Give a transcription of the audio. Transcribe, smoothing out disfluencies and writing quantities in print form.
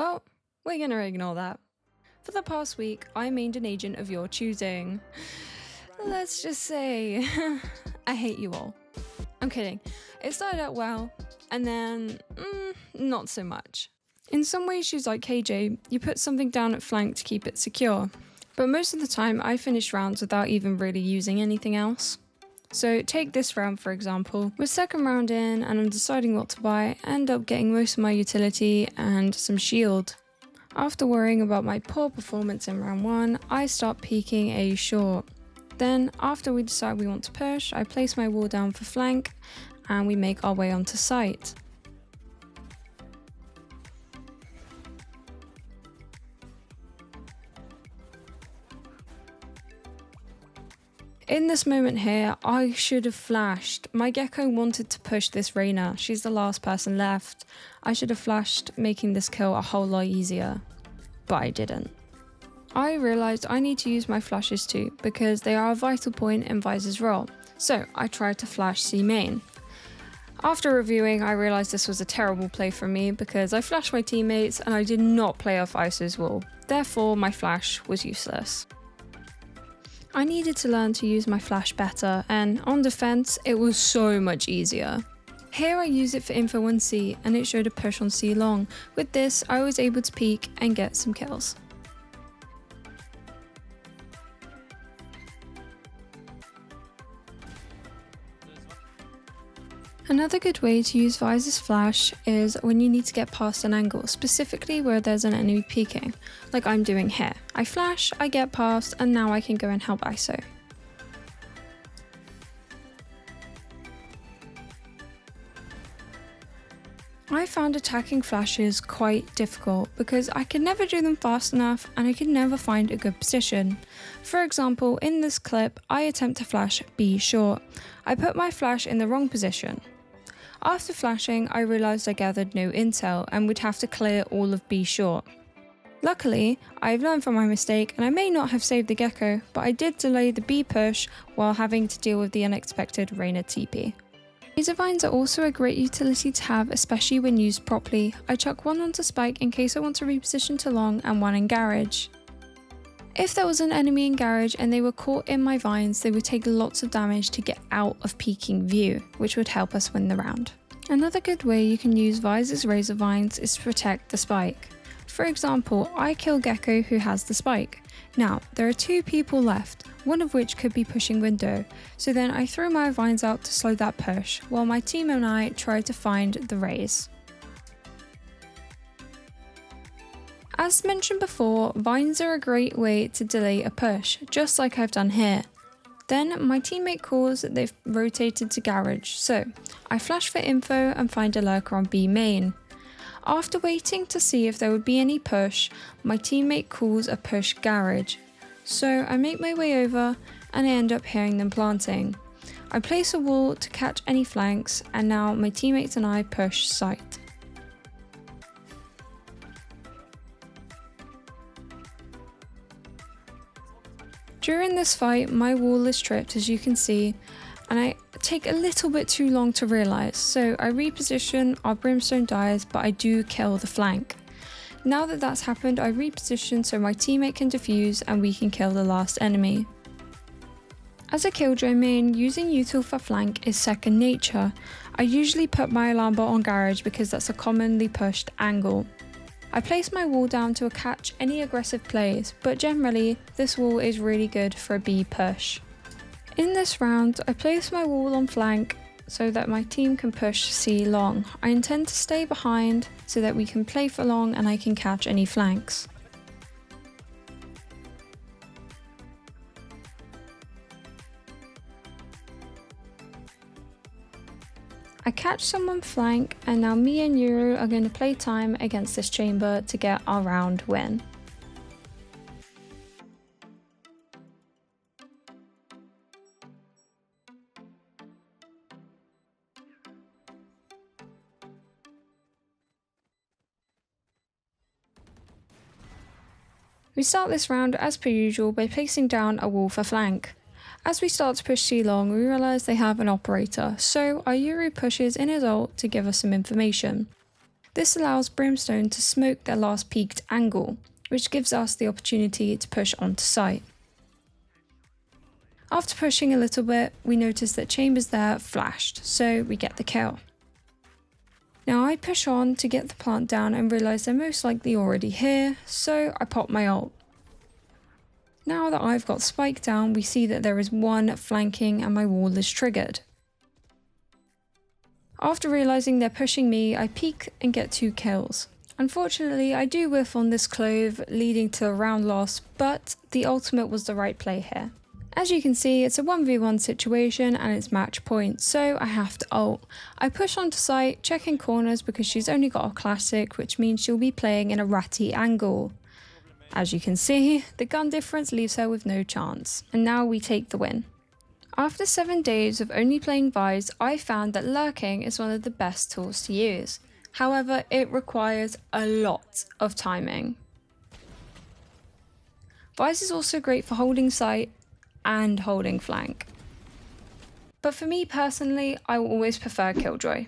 Well, we're gonna ignore that. For the past week, I mained an agent of your choosing. Let's just say, I hate you all. I'm kidding. It started out well, and then, not so much. In some ways, she's like KJ, you put something down at flank to keep it secure. But most of the time, I finish rounds without even really using anything else. So take this round for example. We're second round in and I'm deciding what to buy, I end up getting most of my utility and some shield. After worrying about my poor performance in round 1, I start peeking A short. Then after we decide we want to push, I place my wall down for flank and we make our way onto site. In this moment here, I should have flashed. My Gecko wanted to push this Reyna. She's the last person left. I should have flashed, making this kill a whole lot easier. But I didn't. I realised I need to use my flashes too, because they are a vital point in Vyse's role. So I tried to flash C main. After reviewing, I realised this was a terrible play for me because I flashed my teammates and I did not play off Vyse's wall. Therefore, my flash was useless. I needed to learn to use my flash better, and on defense, it was so much easier. Here I used it for info on C and it showed a push on C long. With this, I was able to peek and get some kills. Another good way to use Vyse's flash is when you need to get past an angle, specifically where there's an enemy peeking, like I'm doing here. I flash, I get past, and now I can go and help ISO. I found attacking flashes quite difficult because I could never do them fast enough and I could never find a good position. For example, in this clip, I attempt to flash B short. I put my flash in the wrong position. After flashing, I realised I gathered no intel and would have to clear all of B short. Luckily, I've learned from my mistake and I may not have saved the Gecko, but I did delay the B push while having to deal with the unexpected Reyna TP. Laser vines are also a great utility to have, especially when used properly. I chuck one onto spike in case I want to reposition to long and one in garage. If there was an enemy in garage and they were caught in my vines, they would take lots of damage to get out of peeking view, which would help us win the round. Another good way you can use Vyse's razor vines is to protect the spike. For example, I kill Gecko who has the spike. Now, there are 2 people left, one of which could be pushing window, so then I throw my vines out to slow that push, while my team and I try to find the raise. As mentioned before, vines are a great way to delay a push, just like I've done here. Then my teammate calls that they've rotated to garage, so I flash for info and find a lurker on B main. After waiting to see if there would be any push, my teammate calls a push garage. So I make my way over and I end up hearing them planting. I place a wall to catch any flanks and now my teammates and I push site. During this fight, my wall is tripped as you can see, and I take a little bit too long to realise, so I reposition, our brimstone dies, but I do kill the flank. Now that that's happened, I reposition so my teammate can defuse and we can kill the last enemy. As a killjoy main, using util for flank is second nature. I usually put my alarm bot on garage because that's a commonly pushed angle. I place my wall down to catch any aggressive plays, but generally, this wall is really good for a B push. In this round, I place my wall on flank so that my team can push C long. I intend to stay behind so that we can play for long and I can catch any flanks. I catch someone flank and now me and Yuru are going to play time against this chamber to get our round win. We start this round as per usual by placing down a wall for flank. As we start to push C long, we realise they have an operator, so our Yuru pushes in his ult to give us some information. This allows Brimstone to smoke their last peaked angle, which gives us the opportunity to push onto site. After pushing a little bit, we notice that Chambers there flashed, so we get the kill. Now I push on to get the plant down and realise they're most likely already here, so I pop my ult. Now that I've got Spike down, we see that there is one flanking and my wall is triggered. After realising they're pushing me, I peek and get 2 kills. Unfortunately, I do whiff on this clove, leading to a round loss, but the ultimate was the right play here. As you can see, it's a 1v1 situation and it's match point, so I have to ult. I push onto site, checking corners because she's only got a classic, which means she'll be playing in a ratty angle. As you can see, the gun difference leaves her with no chance, and now we take the win. After 7 days of only playing Vyse, I found that lurking is one of the best tools to use. However, it requires a lot of timing. Vyse is also great for holding site and holding flank. But for me personally, I will always prefer Killjoy.